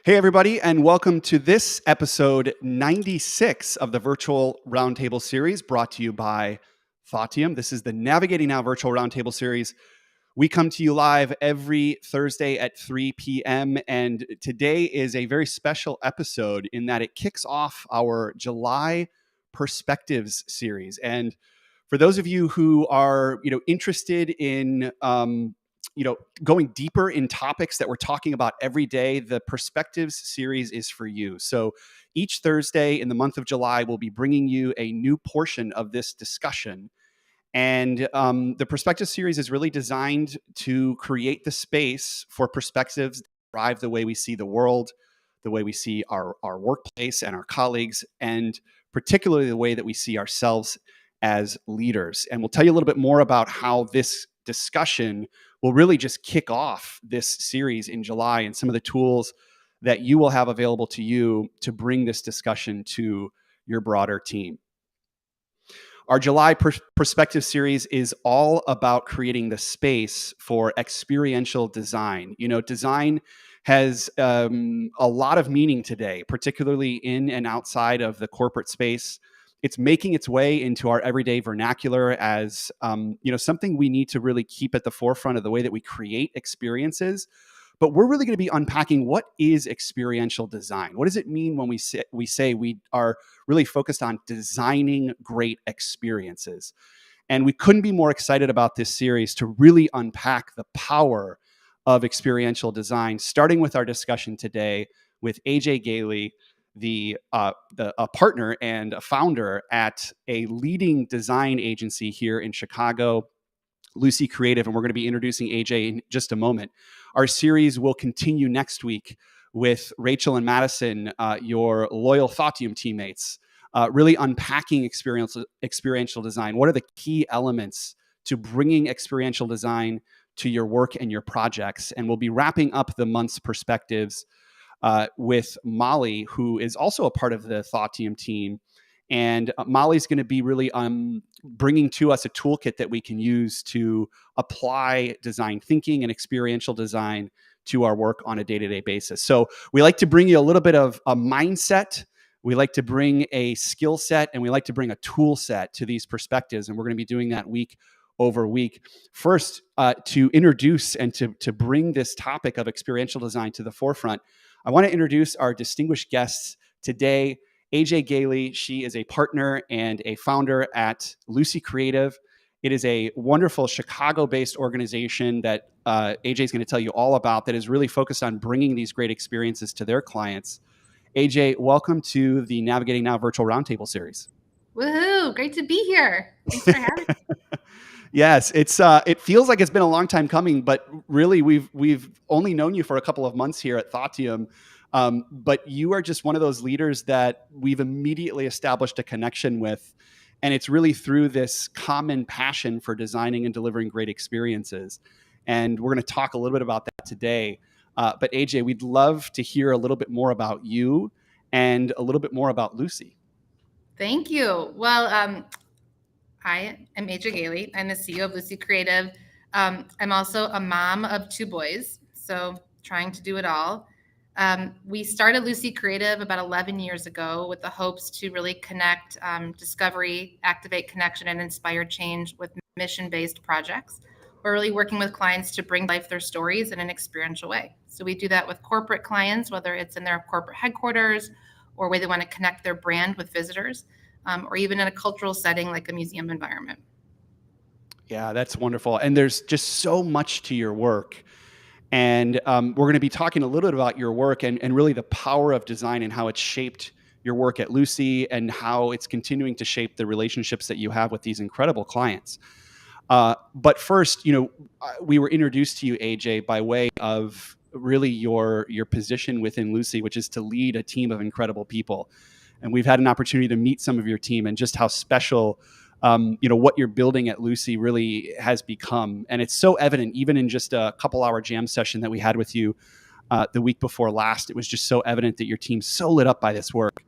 Hey, everybody, and welcome to this episode 96 of the Virtual Roundtable Series brought to you by Thoughtium. This is the Navigating Now Virtual Roundtable Series. We come to you live every Thursday at 3 p.m., and today is a very special episode in that it kicks off our July Perspectives series. And for those of you who are, interested in going deeper in topics that we're talking about every day, the Perspectives series is for you. So each Thursday in the month of July, we'll be bringing you a new portion of this discussion. And the Perspectives series is really designed to create the space for perspectives that drive the way we see the world, the way we see our workplace and our colleagues, and particularly the way that we see ourselves as leaders. And we'll tell you a little bit more about how this discussion will really just kick off this series in July and some of the tools that you will have available to you to bring this discussion to your broader team. Our July Perspective series is all about creating the space for experiential design. Design has a lot of meaning today, particularly in and outside of the corporate space. It's making its way into our everyday vernacular as something we need to really keep at the forefront of the way that we create experiences. But we're really going to be unpacking what is experiential design. What does it mean when we say we are really focused on designing great experiences? And we couldn't be more excited about this series to really unpack the power of experiential design, starting with our discussion today with AJ Goehle, a partner and a founder at a leading design agency here in Chicago, Luci Creative, and we're going to be introducing AJ in just a moment. Our series will continue next week with Rachel and Madison, your loyal Thoughtium teammates, really unpacking experiential design. What are the key elements to bringing experiential design to your work and your projects? And we'll be wrapping up the month's perspectives with Molly, who is also a part of the Thoughtium team. And Molly's going to be really bringing to us a toolkit that we can use to apply design thinking and experiential design to our work on a day-to-day basis. So we like to bring you a little bit of a mindset. We like to bring a skill set, and we like to bring a tool set to these perspectives. And we're going to be doing that week over week. First, to introduce and to bring this topic of experiential design to the forefront, I want to introduce our distinguished guests today. AJ Goehle, she is a partner and a founder at Luci Creative. It is a wonderful Chicago-based organization that AJ is going to tell you all about that is really focused on bringing these great experiences to their clients. AJ, welcome to the Navigating Now Virtual Roundtable series. Woohoo! Great to be here. Thanks for having me. Yes, it feels like it's been a long time coming, but really we've only known you for a couple of months here at Thoughtium. But you are just one of those leaders that we've immediately established a connection with. And it's really through this common passion for designing and delivering great experiences. And we're going to talk a little bit about that today. But AJ, we'd love to hear a little bit more about you and a little bit more about Luci. Thank you. Well, I am AJ Goehle. I'm the CEO of Luci Creative. I'm also a mom of 2 boys, so trying to do it all. We started Luci Creative about 11 years ago with the hopes to really connect discovery, activate connection, and inspire change with mission-based projects. We're really working with clients to bring life their stories in an experiential way. So we do that with corporate clients, whether it's in their corporate headquarters or where they want to connect their brand with visitors, or even in a cultural setting like a museum environment. Yeah, that's wonderful. And there's just so much to your work. And we're going to be talking a little bit about your work and really the power of design and how it's shaped your work at Luci and how it's continuing to shape the relationships that you have with these incredible clients. But first, we were introduced to you, AJ, by way of really your position within Luci, which is to lead a team of incredible people. And we've had an opportunity to meet some of your team and just how special what you're building at Luci really has become. And it's so evident, even in just a couple-hour jam session that we had with you the week before last. It was just so evident that your team's so lit up by this work.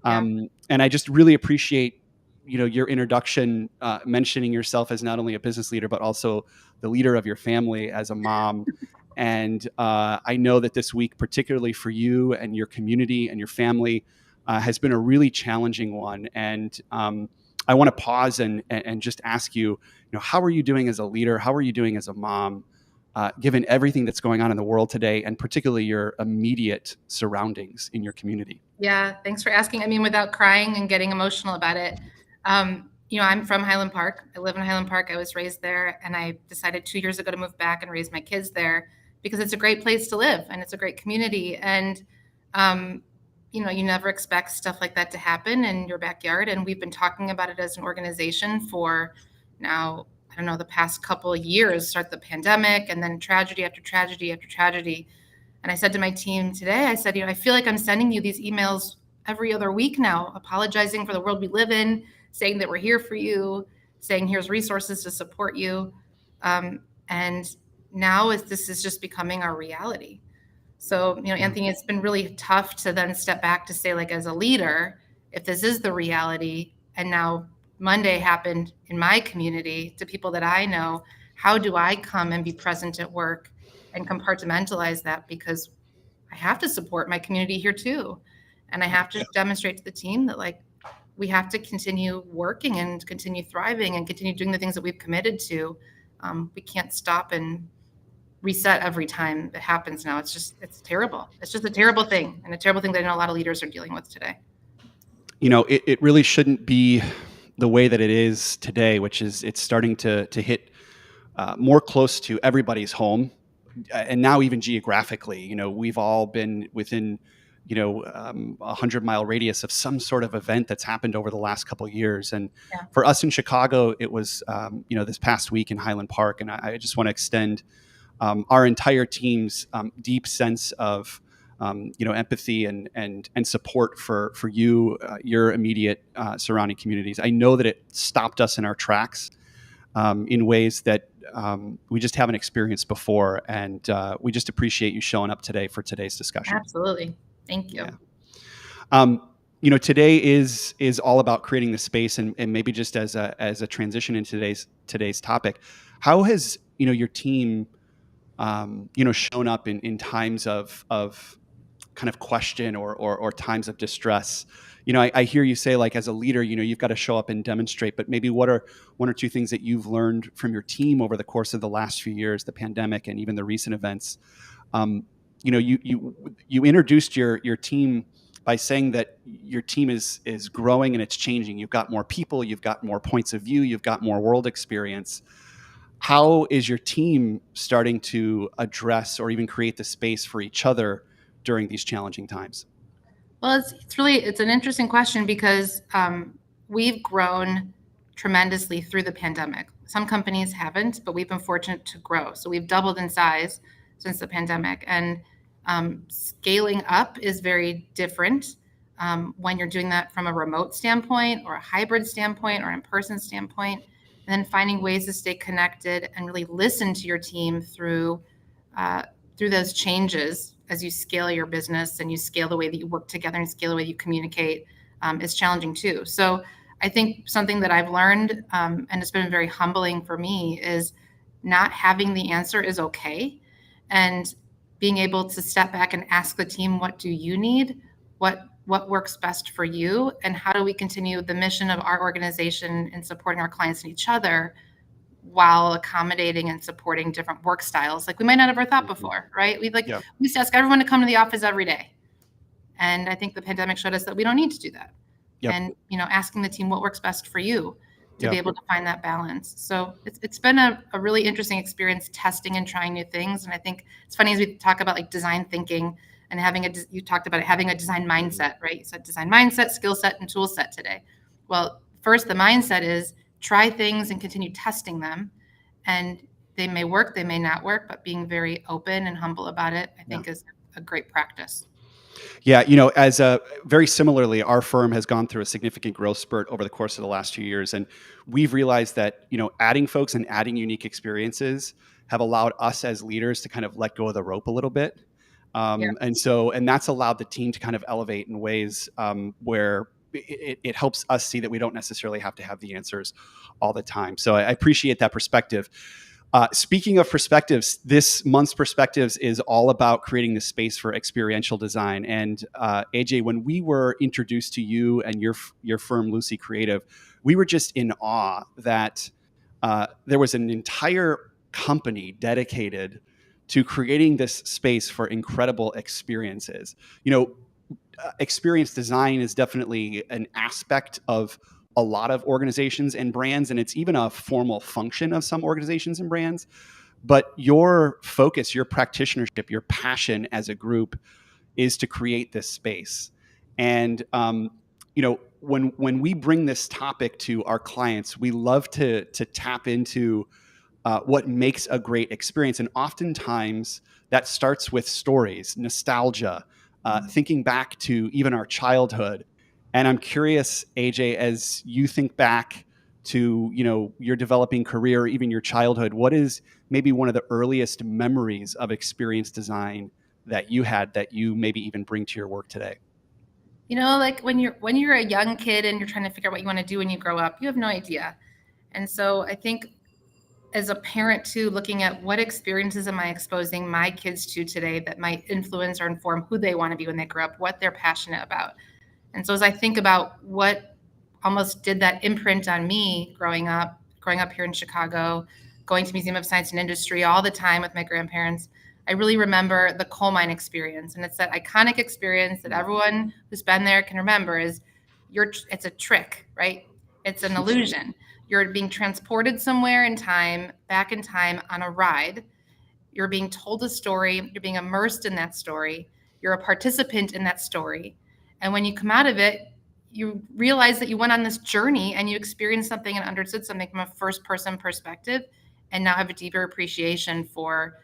Yeah. And I just really appreciate your introduction, mentioning yourself as not only a business leader, but also the leader of your family as a mom. And I know that this week, particularly for you and your community and your family, has been a really challenging one. And I want to pause and just ask you, how are you doing as a leader? How are you doing as a mom, given everything that's going on in the world today, and particularly your immediate surroundings in your community? Yeah, thanks for asking. I mean, without crying and getting emotional about it, I'm from Highland Park. I live in Highland Park. I was raised there, and I decided 2 years ago to move back and raise my kids there because it's a great place to live and it's a great community. And um, you never expect stuff like that to happen in your backyard. And we've been talking about it as an organization for now, I don't know, the past couple of years. Start the pandemic, and then tragedy after tragedy after tragedy. And I said to my team today, I said, I feel like I'm sending you these emails every other week now, apologizing for the world we live in, saying that we're here for you, saying here's resources to support you. And now this is just becoming our reality. So, Anthony, it's been really tough to then step back to say, like, as a leader, if this is the reality, and now Monday happened in my community to people that I know, how do I come and be present at work and compartmentalize that? Because I have to support my community here too. And I have to demonstrate to the team that, like, we have to continue working and continue thriving and continue doing the things that we've committed to. We can't stop and reset every time it happens now. It's terrible. It's just a terrible thing, and a terrible thing that I know a lot of leaders are dealing with today. It really shouldn't be the way that it is today, which is it's starting to hit more close to everybody's home. And now even geographically, we've all been within, 100-mile radius of some sort of event that's happened over the last couple of years. And Yeah. for us in Chicago, it was, this past week in Highland Park. And I just want to extend our entire team's deep sense of, empathy and support for you, your immediate surrounding communities. I know that it stopped us in our tracks in ways that we just haven't experienced before. And we just appreciate you showing up today for today's discussion. Absolutely. Thank you. Yeah. Today is all about creating the space, and maybe just as a transition in today's topic, how has your team shown up in times of kind of question or times of distress? I hear you say, like, as a leader, you've got to show up and demonstrate, but maybe what are one or two things that you've learned from your team over the course of the last few years, the pandemic and even the recent events? You introduced your team by saying that your team is growing and it's changing. You've got more people, you've got more points of view, you've got more world experience. How is your team starting to address or even create the space for each other during these challenging times? Well, it's an interesting question because we've grown tremendously through the pandemic. Some companies haven't, but we've been fortunate to grow. So we've doubled in size since the pandemic, and scaling up is very different when you're doing that from a remote standpoint or a hybrid standpoint or in-person standpoint, and then finding ways to stay connected and really listen to your team through those changes as you scale your business and you scale the way that you work together and scale the way you communicate is challenging too. So I think something that I've learned, and it's been very humbling for me, is not having the answer is okay. And being able to step back and ask the team, what do you need? What works best for you? And how do we continue the mission of our organization in supporting our clients and each other while accommodating and supporting different work styles like we might not have ever thought before, right? We used to ask everyone to come to the office every day. And I think the pandemic showed us that we don't need to do that. Yep. And, asking the team what works best for you to Yep. be able to find that balance. So it's been a really interesting experience testing and trying new things. And I think it's funny as we talk about like design thinking and you talked about it, having a design mindset, right? You said design mindset, skill set, and tool set today. Well, first, the mindset is try things and continue testing them. And they may work, they may not work, but being very open and humble about it, I think is a great practice. Yeah, very similarly, our firm has gone through a significant growth spurt over the course of the last few years, and we've realized that adding folks and adding unique experiences have allowed us as leaders to kind of let go of the rope a little bit, and that's allowed the team to kind of elevate in ways where it helps us see that we don't necessarily have to have the answers all the time. So I appreciate that perspective. Speaking of perspectives, this month's perspectives is all about creating the space for experiential design. And AJ, when we were introduced to you and your firm, Luci Creative, we were just in awe that there was an entire company dedicated to creating this space for incredible experiences. Experience design is definitely an aspect of a lot of organizations and brands, and it's even a formal function of some organizations and brands. But your focus, your practitionership, your passion as a group is to create this space. And when we bring this topic to our clients, we love to tap into what makes a great experience. And oftentimes that starts with stories, nostalgia, thinking back to even our childhood. And I'm curious, AJ, as you think back to your developing career, even your childhood, what is maybe one of the earliest memories of experience design that you had that you maybe even bring to your work today? Like when you're a young kid and you're trying to figure out what you want to do when you grow up, you have no idea. And so I think as a parent too, looking at what experiences am I exposing my kids to today that might influence or inform who they want to be when they grow up, what they're passionate about. And so as I think about what almost did that imprint on me growing up here in Chicago, going to Museum of Science and Industry all the time with my grandparents, I really remember the coal mine experience. And it's that iconic experience that everyone who's been there can remember is it's a trick, right? It's an illusion. You're being transported somewhere in time, back in time on a ride. You're being told a story. You're being immersed in that story. You're a participant in that story. And when you come out of it, you realize that you went on this journey and you experienced something and understood something from a first person perspective, and now have a deeper appreciation for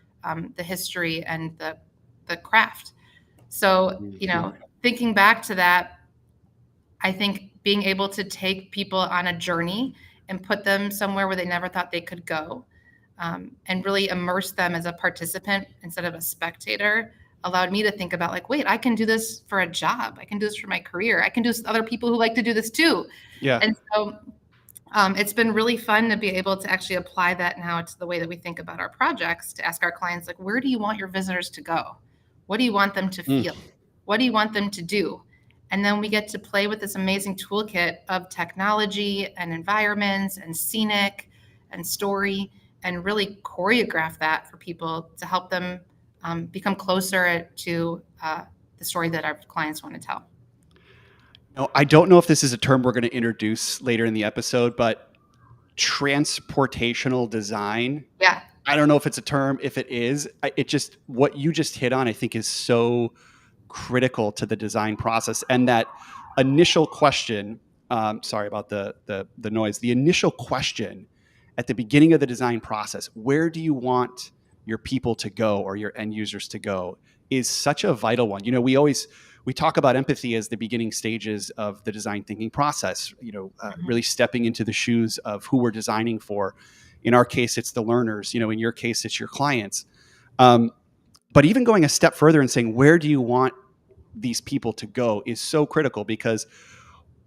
the history and the craft. So, thinking back to that, I think being able to take people on a journey and put them somewhere where they never thought they could go, and really immerse them as a participant instead of a spectator, allowed me to think about like, wait, I can do this for a job. I can do this for my career. I can do this with other people who like to do this too. Yeah. And so it's been really fun to be able to actually apply that now to the way that we think about our projects, to ask our clients, like, where do you want your visitors to go? What do you want them to feel? What do you want them to do? And then we get to play with this amazing toolkit of technology and environments and scenic and story, and really choreograph that for people to help them become closer to the story that our clients want to tell. I don't know if this is a term we're going to introduce later in the episode, but transportational design. Yeah. I don't know if it's a term. If it is, what you just hit on, I think, is so critical to the design process. And that initial question, sorry about the noise, the initial question at the beginning of the design process, where do you want your people to go or your end users to go, is such a vital one. We talk about empathy as the beginning stages of the design thinking process, really stepping into the shoes of who we're designing for. In our case, it's the learners, in your case, it's your clients. But even going a step further and saying, where do you want these people to go, is so critical, because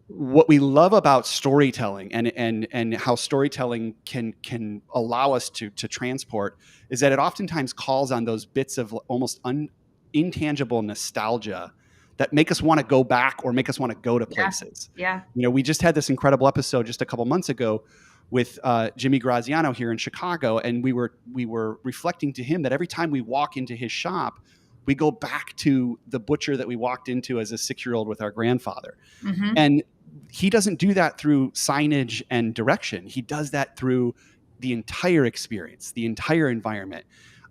what we love about storytelling and how storytelling can allow us to transport is that it oftentimes calls on those bits of almost intangible nostalgia that make us want to go back or make us want to go to places. Yeah. We just had this incredible episode just a couple months ago with Jimmy Graziano here in Chicago, and we were reflecting to him that every time we walk into his shop, we go back to the butcher that we walked into as a 6-year-old with our grandfather. Mm-hmm. And he doesn't do that through signage and direction. He does that through the entire experience, the entire environment.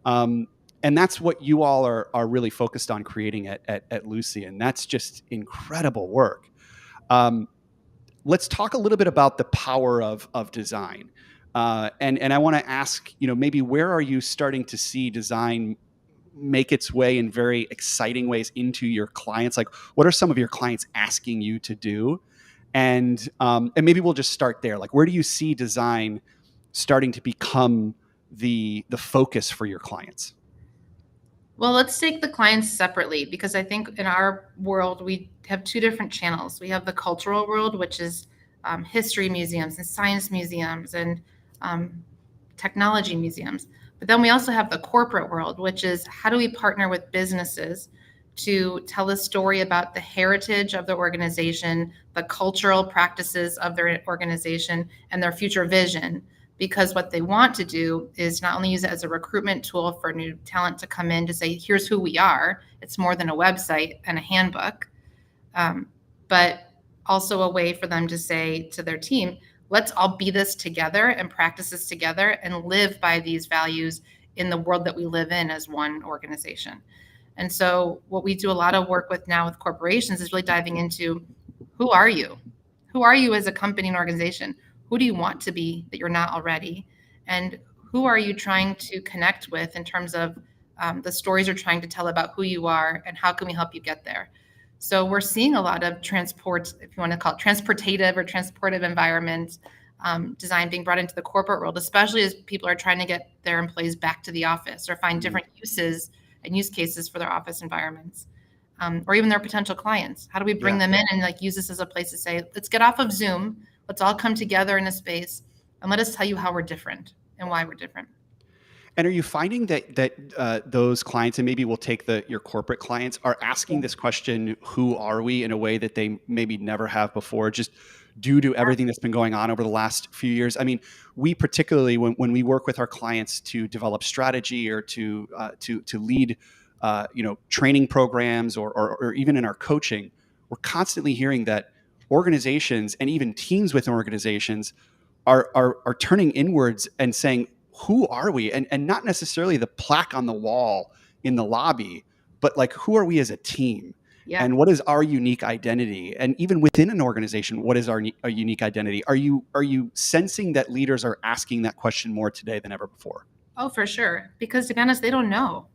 And that's what you all are really focused on creating at Luci. And that's just incredible work. Let's talk a little bit about the power of design. And I want to ask, maybe where are you starting to see design make its way in very exciting ways into your clients? Like, what are some of your clients asking you to do? And maybe we'll just start there. Like, where do you see design starting to become the focus for your clients? Well, let's take the clients separately, because I think in our world, we have two different channels. We have the cultural world, which is history museums and science museums and technology museums. But then we also have the corporate world, which is how do we partner with businesses to tell a story about the heritage of the organization, the cultural practices of their organization, and their future vision. Because what they want to do is not only use it as a recruitment tool for new talent to come in to say, here's who we are. It's more than a website and a handbook, but also a way for them to say to their team, let's all be this together and practice this together and live by these values in the world that we live in as one organization. And so what we do a lot of work with now with corporations is really diving into who are you? Who are you as a company and organization? Who do you want to be that you're not already? And who are you trying to connect with in terms of the stories you're trying to tell about who you are and how can we help you get there? So we're seeing a lot of transport, if you want to call it transportative or transportive environment design being brought into the corporate world, especially as people are trying to get their employees back to the office or find different uses and use cases for their office environments, or even their potential clients. How do we bring them in and like use this as a place to say, let's get off of Zoom, let's all come together in a space, and let us tell you how we're different and why we're different. And are you finding that those clients, and maybe we'll take your corporate clients, are asking this question, who are we, in a way that they maybe never have before, just due to everything that's been going on over the last few years? I mean, we particularly, when we work with our clients to develop strategy or to lead training programs or even in our coaching, we're constantly hearing that organizations and even teams within organizations are turning inwards and saying, who are we? And not necessarily the plaque on the wall in the lobby, but like, who are we as a team? Yeah. And what is our unique identity? And even within an organization, what is our unique identity? Are you sensing that leaders are asking that question more today than ever before? Oh, for sure. Because to be honest, they don't know.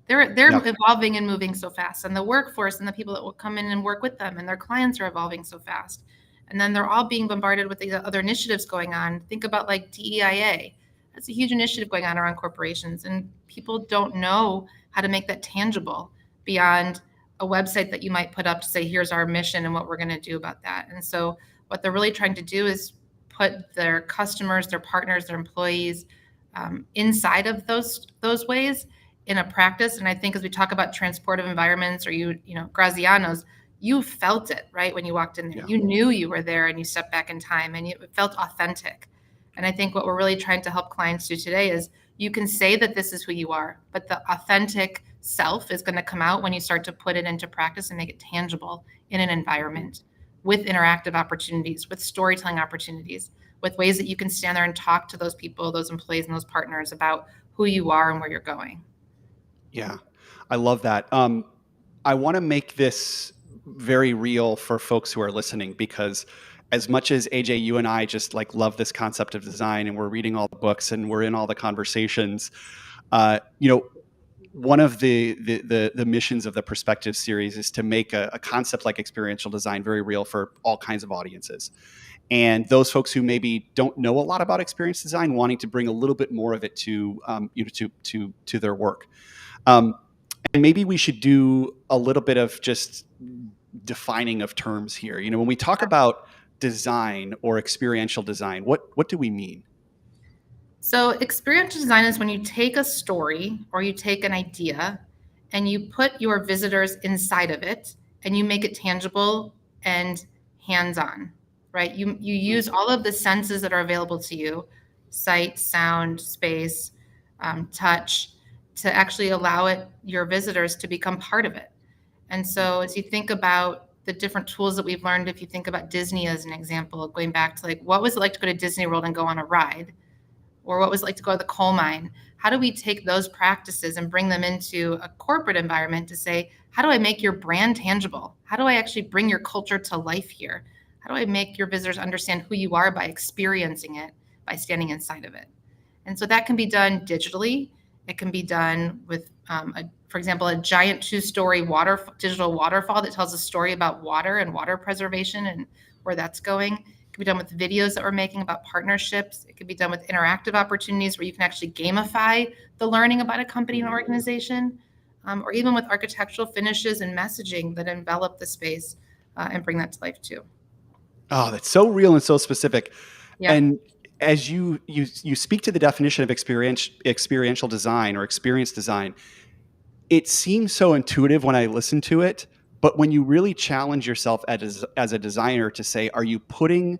They're evolving and moving so fast, and the workforce and the people that will come in and work with them and their clients are evolving so fast. And then they're all being bombarded with these other initiatives going on. Think about like DEIA. That's a huge initiative going on around corporations, and people don't know how to make that tangible beyond a website that you might put up to say, here's our mission and what we're going to do about that. And so what they're really trying to do is put their customers, their partners, their employees inside of those ways in a practice. And I think as we talk about transportive environments, or Graziano's, you felt it, right? When you walked in there, you knew you were there and you stepped back in time and it felt authentic. And I think what we're really trying to help clients do today is you can say that this is who you are, but the authentic self is going to come out when you start to put it into practice and make it tangible in an environment with interactive opportunities, with storytelling opportunities, with ways that you can stand there and talk to those people, those employees, and those partners about who you are and where you're going. Yeah, I love that. I want to make this very real for folks who are listening, because as much as AJ, you and I just like love this concept of design, and we're reading all the books and we're in all the conversations, one of the missions of the Perspective series is to make a concept like experiential design very real for all kinds of audiences. And those folks who maybe don't know a lot about experience design, wanting to bring a little bit more of it to their work. And maybe we should do a little bit of just defining of terms here. When we talk about design or experiential design, what do we mean? So experiential design is when you take a story or you take an idea and you put your visitors inside of it and you make it tangible and hands-on, right? You use all of the senses that are available to you, sight, sound, space, touch, to actually allow your visitors to become part of it. And so as you think about the different tools that we've learned, if you think about Disney as an example, going back to like, what was it like to go to Disney World and go on a ride? Or what was it like to go to the coal mine? How do we take those practices and bring them into a corporate environment to say, how do I make your brand tangible? How do I actually bring your culture to life here? How do I make your visitors understand who you are by experiencing it, by standing inside of it? And so that can be done digitally. It can be done with, for example, a giant 2-story digital waterfall that tells a story about water and water preservation and where that's going. It can be done with videos that we're making about partnerships. It could be done with interactive opportunities where you can actually gamify the learning about a company and organization, or even with architectural finishes and messaging that envelop the space and bring that to life too. Oh, that's so real and so specific. Yeah. And as you speak to the definition of experiential design or experience design, it seems so intuitive when I listen to it, but when you really challenge yourself as a designer to say, are you putting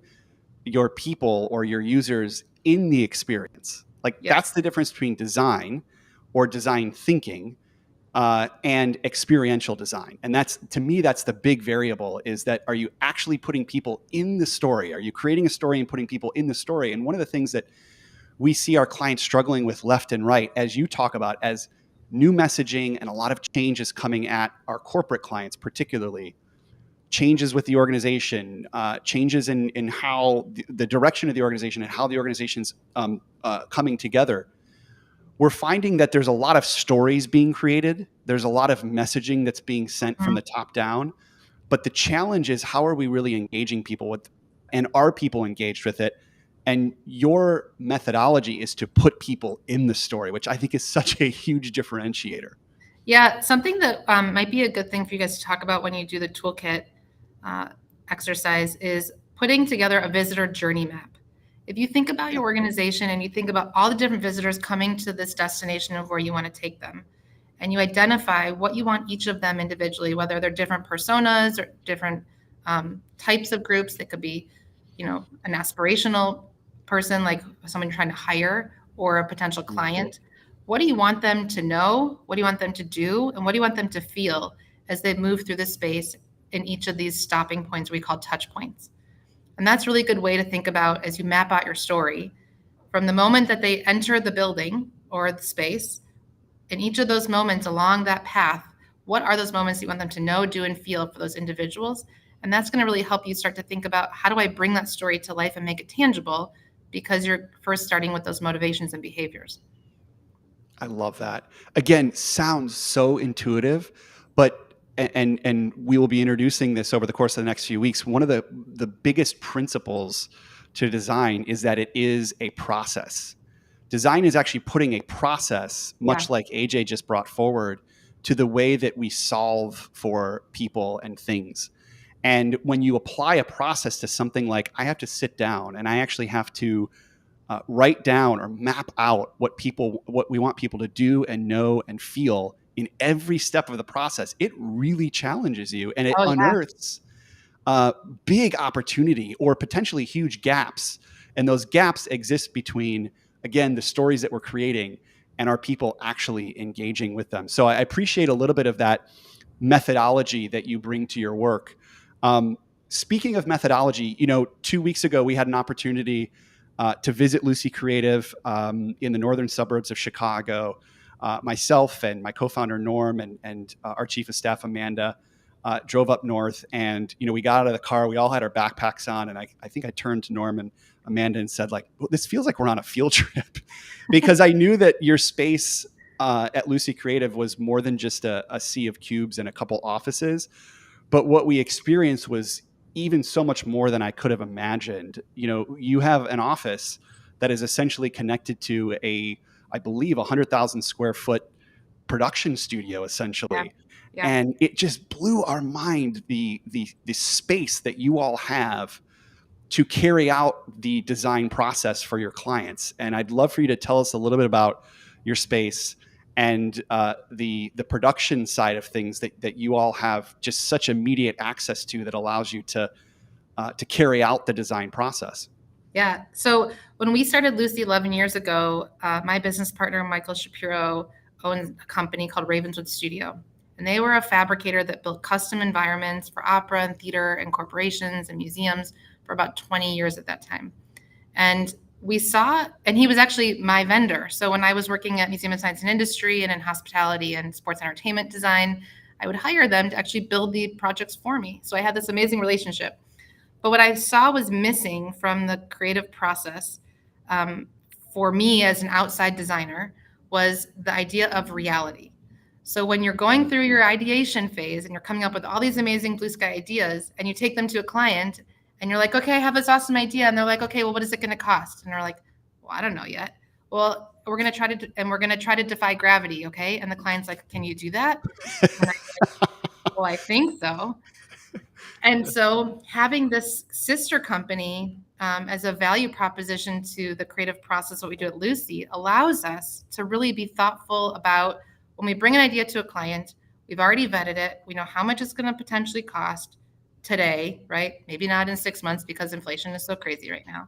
your people or your users in the experience? Like that's Yes. the difference between design or design thinking and experiential design. And that's, to me, that's the big variable, is that are you actually putting people in the story? Are you creating a story and putting people in the story? And one of the things that we see our clients struggling with left and right, as you talk about, as new messaging and a lot of changes coming at our corporate clients, particularly changes with the organization, changes in how the direction of the organization and how the organization's coming together. We're finding that there's a lot of stories being created. There's a lot of messaging that's being sent from Mhm. the top down. But the challenge is, how are we really engaging people with, and are people engaged with it? And your methodology is to put people in the story, which I think is such a huge differentiator. Yeah, something that might be a good thing for you guys to talk about when you do the toolkit uh, exercise is putting together a visitor journey map. If you think about Yeah. your organization and you think about all the different visitors coming to this destination of where you want to take them, and you identify what you want each of them individually, whether they're different personas or different types of groups. That could be, an aspirational person, like someone you're trying to hire, or a potential client. What do you want them to know? What do you want them to do? And what do you want them to feel as they move through the space in each of these stopping points we call touch points? And that's a really good way to think about as you map out your story from the moment that they enter the building or the space. In each of those moments along that path, what are those moments you want them to know, do, and feel for those individuals? And that's going to really help you start to think about, how do I bring that story to life and make it tangible? Because you're first starting with those motivations and behaviors. I love that. Again, sounds so intuitive, but and we will be introducing this over the course of the next few weeks. One of the biggest principles to design is that it is a process. Design is actually putting a process, Yeah. much like AJ just brought forward, to the way that we solve for people and things. And when you apply a process to something, like I have to sit down and I actually have to write down or map out what we want people to do and know and feel in every step of the process, it really challenges you, and it Oh, yeah. unearths big opportunity or potentially huge gaps. And those gaps exist between, again, the stories that we're creating and our people actually engaging with them. So I appreciate a little bit of that methodology that you bring to your work. Speaking of methodology, 2 weeks ago we had an opportunity to visit Luci Creative in the northern suburbs of Chicago. Myself and my co-founder Norm and our chief of staff Amanda drove up north, and we got out of the car. We all had our backpacks on, and I think I turned to Norm and Amanda and said, like, well, this feels like we're on a field trip, because I knew that your space at Luci Creative was more than just a sea of cubes and a couple offices. But what we experienced was even so much more than I could have imagined. You have an office that is essentially connected to I believe, 100,000 square foot production studio, Yeah. essentially. Yeah. And it just blew our mind, the space that you all have to carry out the design process for your clients. And I'd love for you to tell us a little bit about your space and the production side of things that you all have just such immediate access to, that allows you to carry out the design process. Yeah. So when we started Lucy 11 years ago, my business partner, Michael Shapiro, owned a company called Ravenswood Studio. And they were a fabricator that built custom environments for opera and theater and corporations and museums for about 20 years at that time. And we saw, and he was actually my vendor. So when I was working at Museum of Science and Industry and in hospitality and sports entertainment design, I would hire them to actually build the projects for me. So I had this amazing relationship. But what I saw was missing from the creative process, um, for me as an outside designer, was the idea of reality. So when you're going through your ideation phase and you're coming up with all these amazing blue sky ideas, and you take them to a client and you're like, okay, I have this awesome idea. And they're like, okay, well, what is it going to cost? And they're like, well, I don't know yet. Well, we're going to try to defy gravity. Okay. And the client's like, can you do that? And I'm like, well, I think so. And so having this sister company as a value proposition to the creative process, what we do at Luci allows us to really be thoughtful about when we bring an idea to a client, we've already vetted it. We know how much it's going to potentially cost today, right? Maybe not in 6 months because inflation is so crazy right now.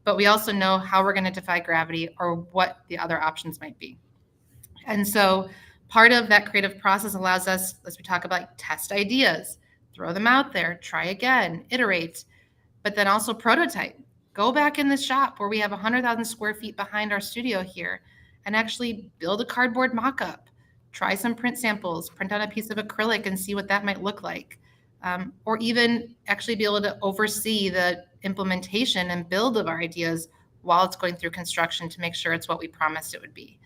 But we also know how we're going to defy gravity or what the other options might be. And so part of that creative process allows us, as we talk about, test ideas, throw them out there, try again, iterate, but then also prototype. Go back in the shop where we have 100,000 square feet behind our studio here and actually build a cardboard mock-up. Try some print samples, print out a piece of acrylic and see what that might look like. Or even actually be able to oversee the implementation and build of our ideas while it's going through construction to make sure it's what we promised it would be.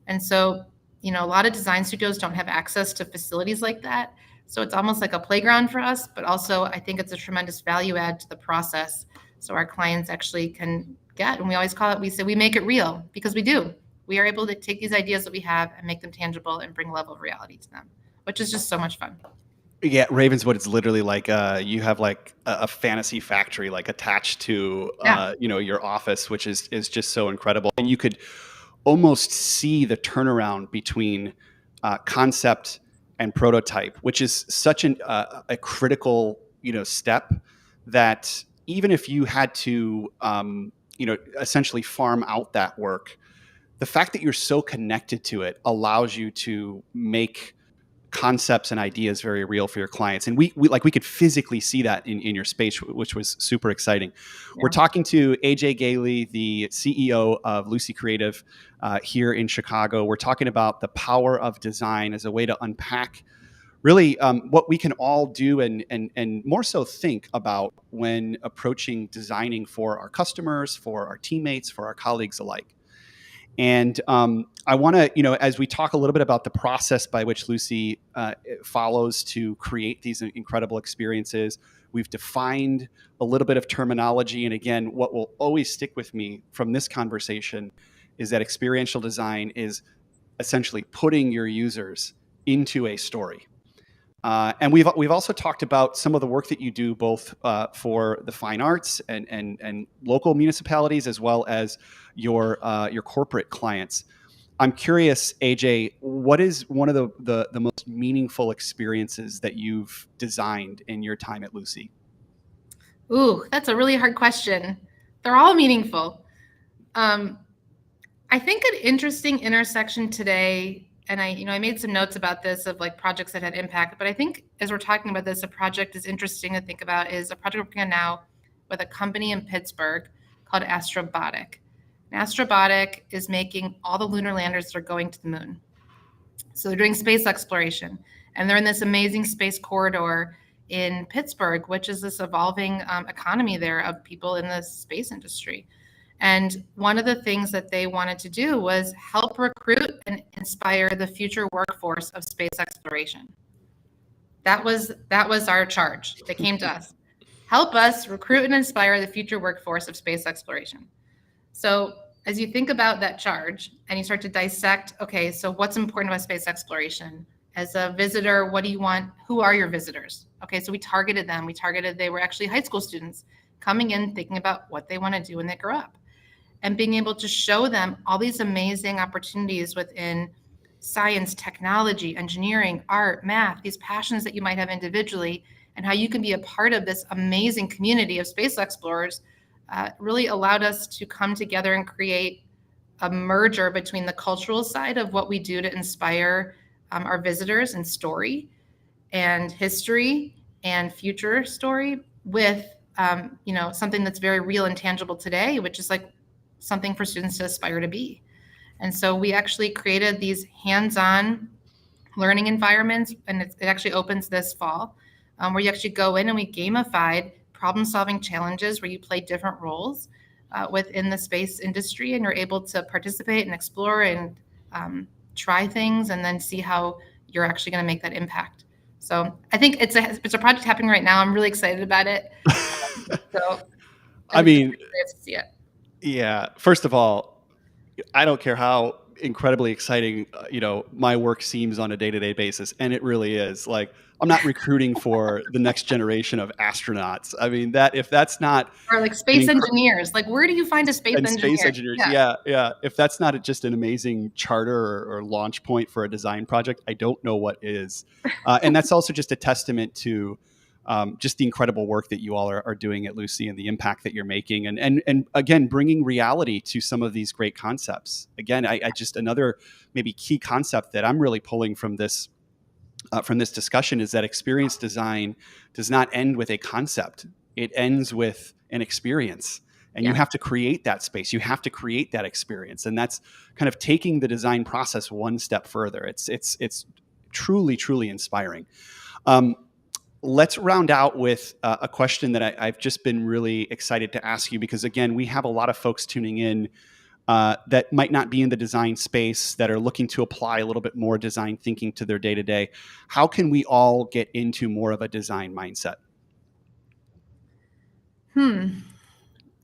And so, a lot of design studios don't have access to facilities like that. So it's almost like a playground for us, but also I think it's a tremendous value add to the process. So our clients actually can get, and we always call it, we say we make it real because we do. We are able to take these ideas that we have and make them tangible and bring a level of reality to them, which is just so much fun. Yeah, Ravenswood is literally like you have like a fantasy factory like attached to your office, which is just so incredible. And you could almost see the turnaround between concept and prototype, which is such a critical step that even if you had to essentially farm out that work, the fact that you're so connected to it allows you to make concepts and ideas very real for your clients. And we could physically see that in your space, which was super exciting. Yeah. We're talking to AJ Goehle, the CEO of Luci Creative here in Chicago. We're talking about the power of design as a way to unpack really what we can all do and more so think about when approaching designing for our customers, for our teammates, for our colleagues alike. And I want to, as we talk a little bit about the process by which Luci follows to create these incredible experiences, we've defined a little bit of terminology. And again, what will always stick with me from this conversation is that experiential design is essentially putting your users into a story. And we've also talked about some of the work that you do both for the fine arts and local municipalities as well as your corporate clients. I'm curious, AJ, what is one of the most meaningful experiences that you've designed in your time at Luci? Ooh, that's a really hard question. They're all meaningful. I think an interesting intersection today, and I made some notes about this of like projects that had impact, but I think as we're talking about this, a project is interesting to think about is a project we're working on now with a company in Pittsburgh called Astrobotic. And Astrobotic is making all the lunar landers that are going to the moon. So they're doing space exploration, and they're in this amazing space corridor in Pittsburgh, which is this evolving economy there of people in the space industry. And one of the things that they wanted to do was help recruit and inspire the future workforce of space exploration. That was our charge. They came to us. Help us recruit and inspire the future workforce of space exploration. So as you think about that charge and you start to dissect, okay, so what's important about space exploration? As a visitor, what do you want? Who are your visitors? Okay, so we targeted them. They were actually high school students coming in thinking about what they want to do when they grow up. And being able to show them all these amazing opportunities within science, technology, engineering, art, math, these passions that you might have individually, and how you can be a part of this amazing community of space explorers really allowed us to come together and create a merger between the cultural side of what we do to inspire our visitors and story and history and future story with something that's very real and tangible today, which is like something for students to aspire to be. And so we actually created these hands-on learning environments, and it actually opens this fall, where you actually go in and we gamified problem-solving challenges where you play different roles within the space industry, and you're able to participate and explore and try things and then see how you're actually going to make that impact. So I think it's a project happening right now. I'm really excited about it. I mean, to see it. Yeah. First of all, I don't care how incredibly exciting, my work seems on a day-to-day basis. And it really is. Like, I'm not recruiting for the next generation of astronauts. I mean, that if that's not Or like an space engineers. Like, where do you find a space and space engineer? engineers, Yeah. yeah. If that's not just an amazing charter or launch point for a design project, I don't know what is. And that's also just a testament to just the incredible work that you all are doing at Luci and the impact that you're making, and again, bringing reality to some of these great concepts. Again, I just another maybe key concept that I'm really pulling from this discussion is that experience design does not end with a concept. It ends with an experience. And you Yeah. have to create that space. You have to create that experience. And that's kind of taking the design process one step further. It's truly, truly inspiring. Let's round out with a question that I've just been really excited to ask you, because again, we have a lot of folks tuning in that might not be in the design space, that are looking to apply a little bit more design thinking to their day-to-day. How can we all get into more of a design mindset?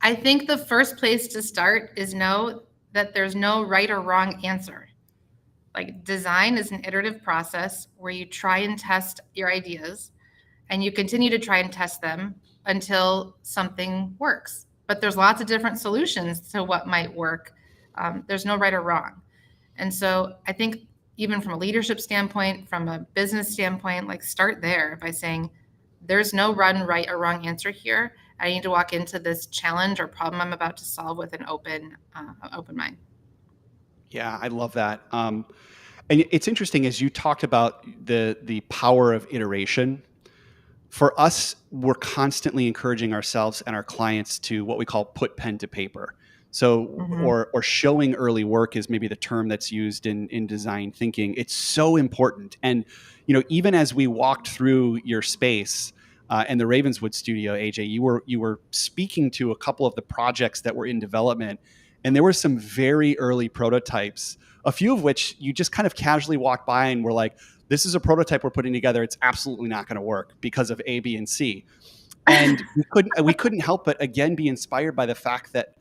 I think the first place to start is know that there's no right or wrong answer. Like, design is an iterative process where you try and test your ideas and you continue to try and test them until something works. But there's lots of different solutions to what might work. There's no right or wrong. And so I think, even from a leadership standpoint, from a business standpoint, like, start there by saying, there's no right or wrong answer here. I need to walk into this challenge or problem I'm about to solve with an open mind. Yeah, I love that. And it's interesting, as you talked about the power of iteration. For us, we're constantly encouraging ourselves and our clients to what we call put pen to paper. So, Mm-hmm. or showing early work is maybe the term that's used in design thinking. It's so important. And even as we walked through your space and the Ravenswood studio, AJ, you were speaking to a couple of the projects that were in development, and there were some very early prototypes, a few of which you just kind of casually walked by and were like, this is a prototype we're putting together. It's absolutely not going to work because of A, B, and C. And we couldn't help but again be inspired by the fact that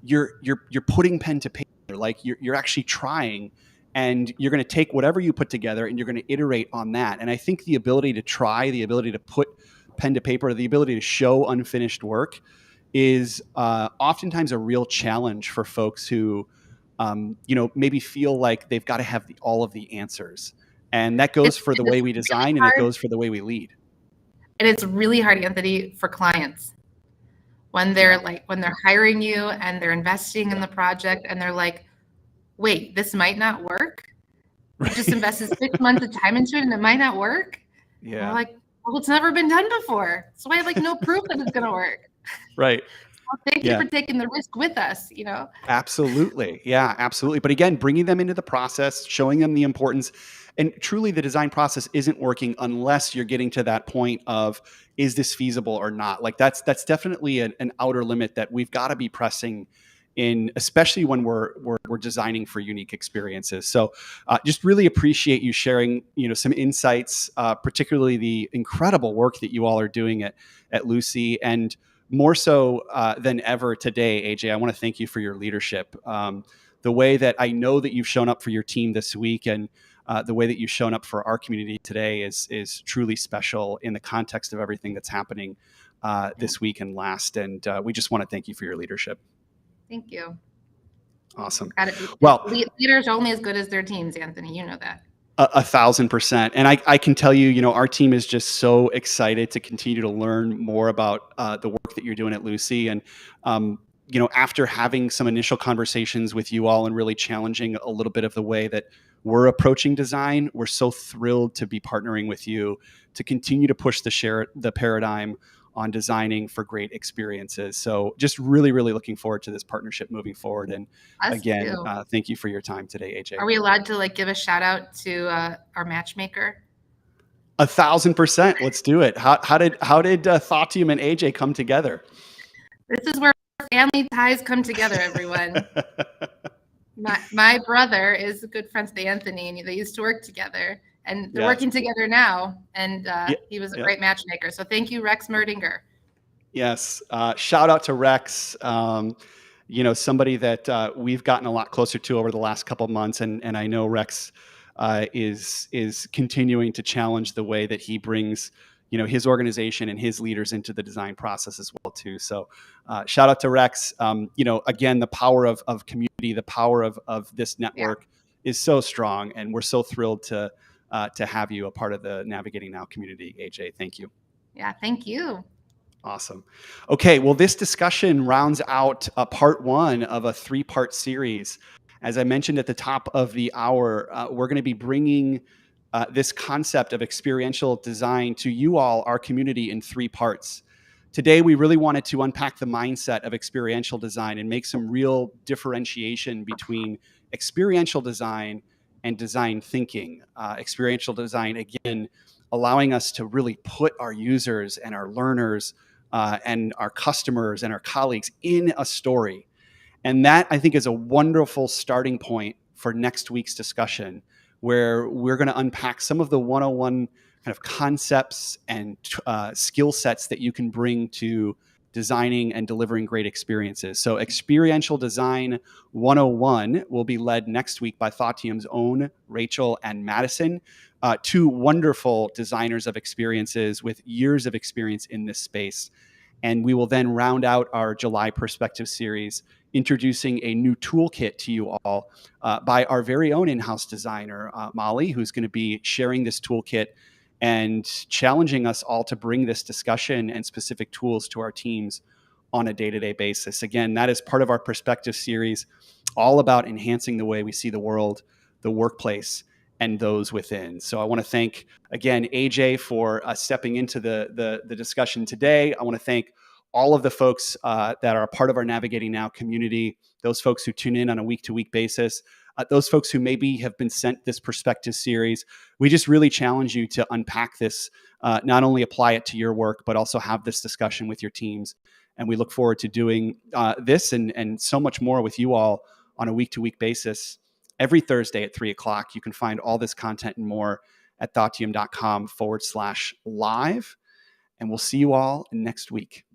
you're putting pen to paper, like you're actually trying, and you're going to take whatever you put together and you're going to iterate on that. And I think the ability to try, the ability to put pen to paper, the ability to show unfinished work is oftentimes a real challenge for folks who maybe feel like they've got to have all of the answers. And that goes for the way we design, and it goes for the way we lead. And it's really hard, Anthony, for clients when they're when they're hiring you and they're investing in the project and they're like, wait, this might not work. You just invested 6 months of time into it and it might not work. Yeah. And we're like, well, it's never been done before. So I have no proof that it's going to work. Right. Thank you for taking the risk with us, Absolutely. Yeah, absolutely. But again, bringing them into the process, showing them the importance. And truly, the design process isn't working unless you're getting to that point of, is this feasible or not? Like that's definitely an outer limit that we've got to be pressing in, especially when we're designing for unique experiences. So just really appreciate you sharing, some insights, particularly the incredible work that you all are doing at Luci. And more so than ever today, AJ, I want to thank you for your leadership. The way that I know that you've shown up for your team this week, and the way that you've shown up for our community today is truly special in the context of everything that's happening this week and last. And we just want to thank you for your leadership. Thank you. Awesome. Well, leaders are only as good as their teams, Anthony. You know that. 1,000%. And I can tell you, our team is just so excited to continue to learn more about the work that you're doing at Luci. And, after having some initial conversations with you all and really challenging a little bit of the way that we're approaching design, we're so thrilled to be partnering with you to continue to push the paradigm on designing for great experiences. So just really, really looking forward to this partnership moving forward. And again, thank you for your time today, AJ. Are we allowed to give a shout out to our matchmaker? 1,000%. Let's do it. How did Thoughtium and AJ come together? This is where family ties come together, everyone. My brother is good friends with Anthony, and they used to work together. And they're working together now, and he was a great matchmaker. So thank you, Rex Merdinger. Yes. Shout out to Rex, somebody that we've gotten a lot closer to over the last couple of months. And I know Rex is continuing to challenge the way that he brings his organization and his leaders into the design process as well too. So shout out to Rex. Again, the power of community, the power of this network is so strong, and we're so thrilled to have you a part of the Navigating Now community. AJ, thank you. Yeah, thank you. Awesome. Okay, well, this discussion rounds out part one of a three-part series. As I mentioned at the top of the hour, we're going to be bringing this concept of experiential design to you all, our community, in three parts. Today, we really wanted to unpack the mindset of experiential design and make some real differentiation between experiential design and design thinking. Experiential design, again, allowing us to really put our users and our learners and our customers and our colleagues in a story. And that, I think, is a wonderful starting point for next week's discussion, where we're going to unpack some of the 101 kind of concepts and skill sets that you can bring to designing and delivering great experiences. So Experiential Design 101 will be led next week by Thoughtium's own Rachel and Madison, two wonderful designers of experiences with years of experience in this space. And we will then round out our July Perspective series, introducing a new toolkit to you all by our very own in-house designer, Molly, who's going to be sharing this toolkit and challenging us all to bring this discussion and specific tools to our teams on a day-to-day basis. Again, that is part of our Perspective series, all about enhancing the way we see the world, the workplace, and those within. So I want to thank, again, AJ for stepping into the discussion today. I want to thank all of the folks that are a part of our Navigating Now community, those folks who tune in on a week-to-week basis, those folks who maybe have been sent this Perspective series. We just really challenge you to unpack this, not only apply it to your work, but also have this discussion with your teams. And we look forward to doing this and so much more with you all on a week-to-week basis. Every Thursday at 3:00. You can find all this content and more at thougtium.com/live. And we'll see you all next week.